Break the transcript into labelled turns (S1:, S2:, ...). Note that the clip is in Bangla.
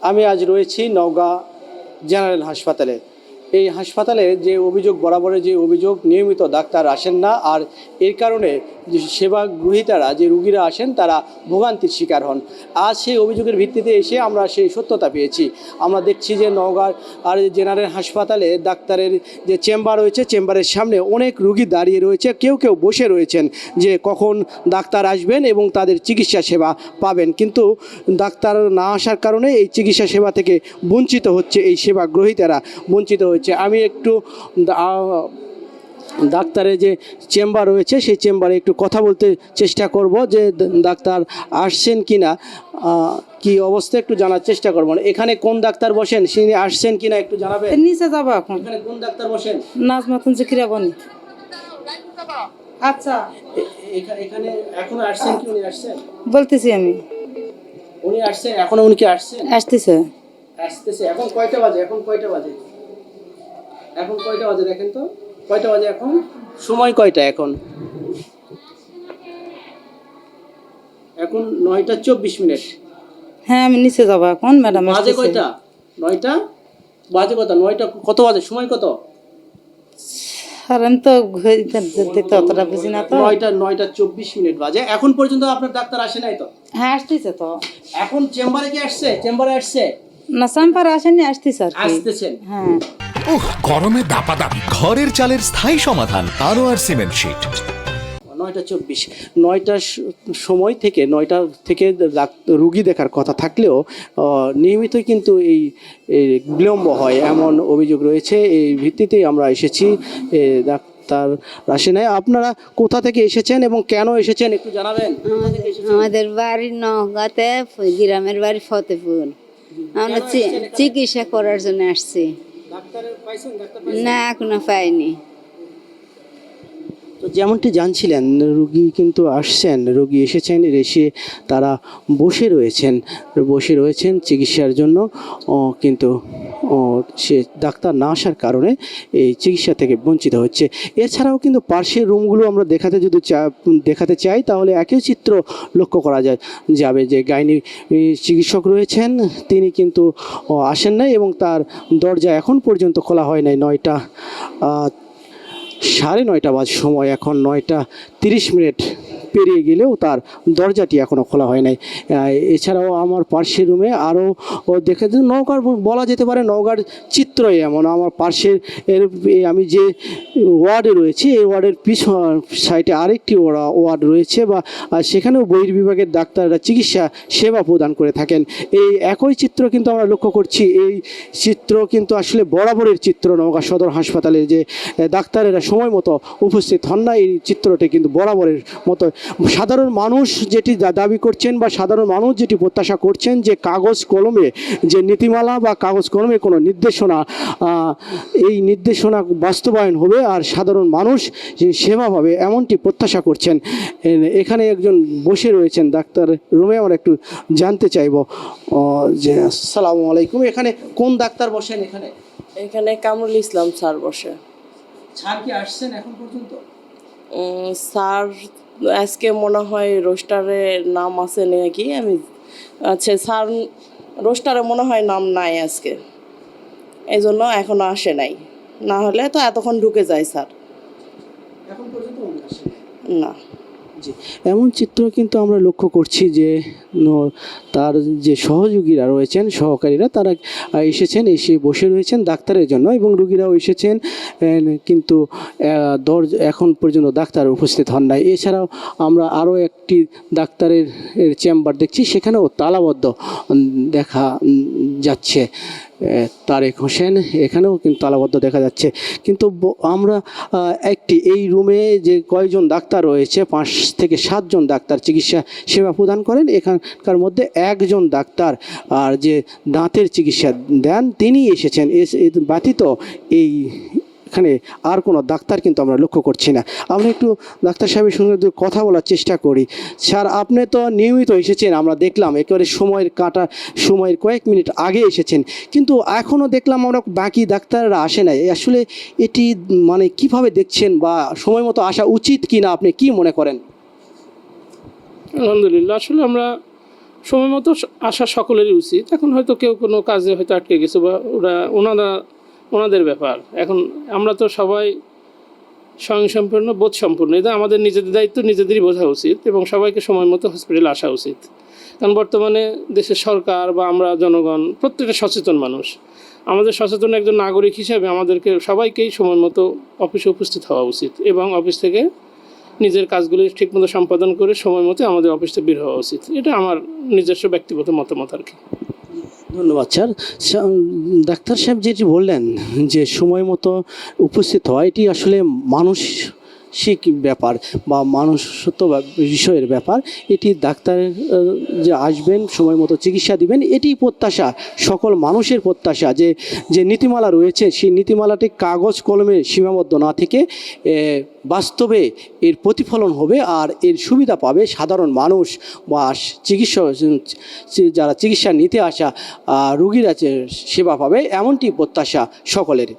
S1: আমি আজ রয়েছি নওগাঁ জেনারেল হাসপাতালে। এই হাসপাতালে যে অভিযোগ, বরাবরের যে অভিযোগ, নিয়মিত ডাক্তার আসেন না, আর এর কারণে যে সেবা গ্রহীতারা, যে রুগীরা আসেন, তারা ভোগান্তির শিকার হন। আজ সেই অভিযোগের ভিত্তিতে এসে আমরা সেই সত্যতা পেয়েছি। আমরা দেখছি যে নওগাঁ আর জেনারেল হাসপাতালে ডাক্তারের যে চেম্বার রয়েছে, চেম্বারের সামনে অনেক রুগী দাঁড়িয়ে রয়েছে, কেউ কেউ বসে রয়েছেন যে কখন ডাক্তার আসবেন এবং তাদের চিকিৎসা সেবা পাবেন। কিন্তু ডাক্তার না আসার কারণে এই চিকিৎসা সেবা থেকে বঞ্চিত হচ্ছে, এই সেবা গ্রহীতারা বঞ্চিত হচ্ছে। আমি একটু ডাক্তারের যে চেম্বার রয়েছে সেই চেম্বারে একটু কথা বলতে চেষ্টা করব যে ডাক্তার আসছেন কিনা, কি অবস্থা একটু জানার চেষ্টা করবো। এখানে কোন ডাক্তার বসেন, তিনি আসছেন কিনা একটু জানাবেন।
S2: নিচে যাবো এখন।
S1: এখানে কোন ডাক্তার বসেন?
S2: নাজমাতুন জিকিরা বনি। আচ্ছা,
S1: এখানে এখন আসছেন কি? উনি আসছেন
S2: বলতেছি আমি।
S1: উনি আসছেন এখনো? উনি কি আসছেন?
S2: আসতেছে।
S1: আসতেছে। এখন কয়টা বাজে? এখন কয়টা বাজে? এখন কয়টা বাজে দেখেন তো, কয়টা বাজে এখন? সময় কয়টা এখন? এখন 9:24।
S2: হ্যাঁ, আমি নিচে যাবো এখন। ম্যাডাম
S1: বাজে কয়টা? 9টা বাজে। কত? 9টা কত বাজে? সময় কত?
S2: আর আমি তো দেখতে অতটা বুঝি না তো।
S1: 9:24 বাজে। এখন পর্যন্ত আপনার ডাক্তার আসে নাই তো?
S2: হ্যাঁ, আসতেছে তো।
S1: এখন চেম্বারে কি আসছে? চেম্বারে আসছে
S2: না, সাম্পার আসেনি, আসতেছে আর কি।
S1: আসতেছেন।
S2: হ্যাঁ।
S3: গরমে দাপাদাপি ঘরের চালের স্থায়ী সমাধান আনোয়ার সিমেন্ট শীট।
S1: 9:24, 9টার সময় থেকে 9টা থেকে রুগী দেখার কথা থাকলেও নিয়মিতই কিন্তু এই বিলম্ব হয়, এমন অভিযোগ রয়েছে। এই ভিত্তিতেই আমরা এসেছি। ডাক্তার আসে নাই। আপনারা কোথা থেকে এসেছেন এবং কেন এসেছেন একটু জানাবেন।
S4: আমাদের বাড়ি নওগাঁতে, গ্রামের বাড়ি ফতেপুর। আমরা চিকিৎসা করার জন্য আসছি। না, এখনো পাইনি।
S1: তো যেমনটি জানছিলেন, রুগী কিন্তু আসছেন, রুগী এসেছেন, এসে তারা বসে রয়েছেন চিকিৎসার জন্য। কিন্তু সে ডাক্তার না আসার কারণে এই চিকিৎসা থেকে বঞ্চিত হচ্ছে। এছাড়াও কিন্তু পার্শ্বের রুমগুলো আমরা দেখাতে চাই, তাহলে একই চিত্র লক্ষ্য করা যাবে যে গাইনি চিকিৎসক রয়েছেন, তিনি কিন্তু আসেন নাই এবং তার দরজা এখন পর্যন্ত খোলা হয় নাই। 9:30 বাজে সময়, এখন 9:30 পেরিয়ে গেলেও তার দরজাটি এখনও খোলা হয় নাই। এছাড়াও আমার পার্শ্বের রুমে আরও দেখে নওগাঁর বলা যেতে পারে, নওগাঁর চিত্রই এমন। আমার পার্শ্বের আমি যে ওয়ার্ডে রয়েছি, এই ওয়ার্ডের সাইডে আরেকটি ওয়ার্ড রয়েছে, বা সেখানেও বহির্বিভাগের ডাক্তাররা চিকিৎসা সেবা প্রদান করে থাকেন। এই একই চিত্র কিন্তু আমরা লক্ষ্য করছি। এই চিত্র কিন্তু আসলে বরাবরের চিত্র। নওগাঁ সদর হাসপাতালে যে ডাক্তারেরা সময় মতো উপস্থিত হন না, এই চিত্রটি কিন্তু বরাবরের মতো। সাধারণ মানুষ যেটি দাবি করছেন বা সাধারণ মানুষ যেটি প্রত্যাশা করছেন, যে কাগজ কলমে যে নীতিমালা বা কাগজ কলমে কোনো নির্দেশনা, এই নির্দেশনা বাস্তবায়ন হবে আর সাধারণ মানুষ সেবা পাবে, এমনটি প্রত্যাশা করছেন। এখানে একজন বসে রয়েছেন ডাক্তার রুমে, আমরা একটু জানতে চাইব যে আসসালামু আলাইকুম, এখানে কোন ডাক্তার বসেন?
S5: এখানে কামরুল ইসলাম স্যার বসে।
S1: স্যার কি আসছেন এখন পর্যন্ত?
S5: স্যার আজকে মনে হয় রোস্টারে নাম আছে নাকি, আমি আচ্ছা স্যার রোস্টারে মনে হয় নাম নাই আজকে, এই জন্য এখনো আসে নাই। না হলে তো এতক্ষণ ঢুকে যায় স্যার।
S1: এখন পর্যন্ত
S5: না।
S1: জি, এমন চিত্র কিন্তু আমরা লক্ষ্য করছি যে তার যে সহযোগীরা রয়েছেন, সহকারীরা, তারা এসে বসে রয়েছেন ডাক্তারের জন্য, এবং রুগীরাও এসেছেন, কিন্তু এখন পর্যন্ত ডাক্তার উপস্থিত হন নাই। এছাড়াও আমরা আরও একটি ডাক্তারের চেম্বার দেখছি, সেখানেও তালাবদ্ধ দেখা যাচ্ছে। তারেক হোসেন, এখানেও কিন্তু তালাবদ্ধ দেখা যাচ্ছে। কিন্তু আমরা এই রুমে যে কয়জন ডাক্তার রয়েছে, 5 থেকে 7 জন ডাক্তার চিকিৎসা সেবা প্রদান করেন। এখানকার মধ্যে একজন ডাক্তার আর যে দাঁতের চিকিৎসা দেন, তিনি এসেছেন। ব্যতীত এখানে আর কোনো ডাক্তার কিন্তু আমরা লক্ষ্য করছি না। আমরা একটু ডাক্তার সাহেবের সঙ্গে কথা বলার চেষ্টা করি। স্যার, আপনি তো নিয়মিত এসেছেন, আমরা দেখলাম একেবারে সময়ের কয়েক মিনিট আগে এসেছেন, কিন্তু এখনও দেখলাম আমরা বাকি ডাক্তাররা আসে নাই। আসলে এটি মানে কিভাবে দেখছেন, বা সময় মতো আসা উচিত কি না, আপনি কি মনে করেন?
S6: আলহামদুলিল্লাহ, আসলে আমরা সময় মতো আসা সকলেরই উচিত। এখন হয়তো কেউ কোনো কাজে হয়তো আটকে গেছে বা ওনাদের ব্যাপার। এখন আমরা তো সবাই স্বয়ংসম্পূর্ণ বোধ সম্পূর্ণ, এটা আমাদের নিজেদের দায়িত্ব নিজেদেরই বোঝা উচিত এবং সবাইকে সময় মতো হসপিটালে আসা উচিত। কারণ বর্তমানে দেশের সরকার বা আমরা জনগণ প্রত্যেকটা সচেতন মানুষ। আমাদের সচেতন একজন নাগরিক হিসেবে আমাদেরকে সবাইকেই সময় মতো অফিসে উপস্থিত হওয়া উচিত এবং অফিস থেকে নিজের কাজগুলি ঠিকমতো সম্পাদন করে সময় মতো আমাদের অফিস থেকে বের হওয়া উচিত। এটা আমার নিজস্ব ব্যক্তিগত মতামত আর কি।
S1: ধন্যবাদ স্যার। ডাক্তার সাহেব যেটি বললেন যে সময় মতো উপস্থিত হওয়া, এটি আসলে মানসিক ব্যাপার বা মানুষত্ব বিষয়ের ব্যাপার। এটি ডাক্তার যে আসবেন সময় মতো চিকিৎসা দিবেন, এটি প্রত্যাশা, সকল মানুষের প্রত্যাশা। যে নীতিমালা রয়েছে সেই নীতিমালাটি কাগজ কলমে সীমাবদ্ধ না থেকে বাস্তবে এর প্রতিফলন হবে আর এর সুবিধা পাবে সাধারণ মানুষ বা যারা চিকিৎসা নিতে আসা রুগীরা সেবা পাবে, এমনটি প্রত্যাশা সকলের।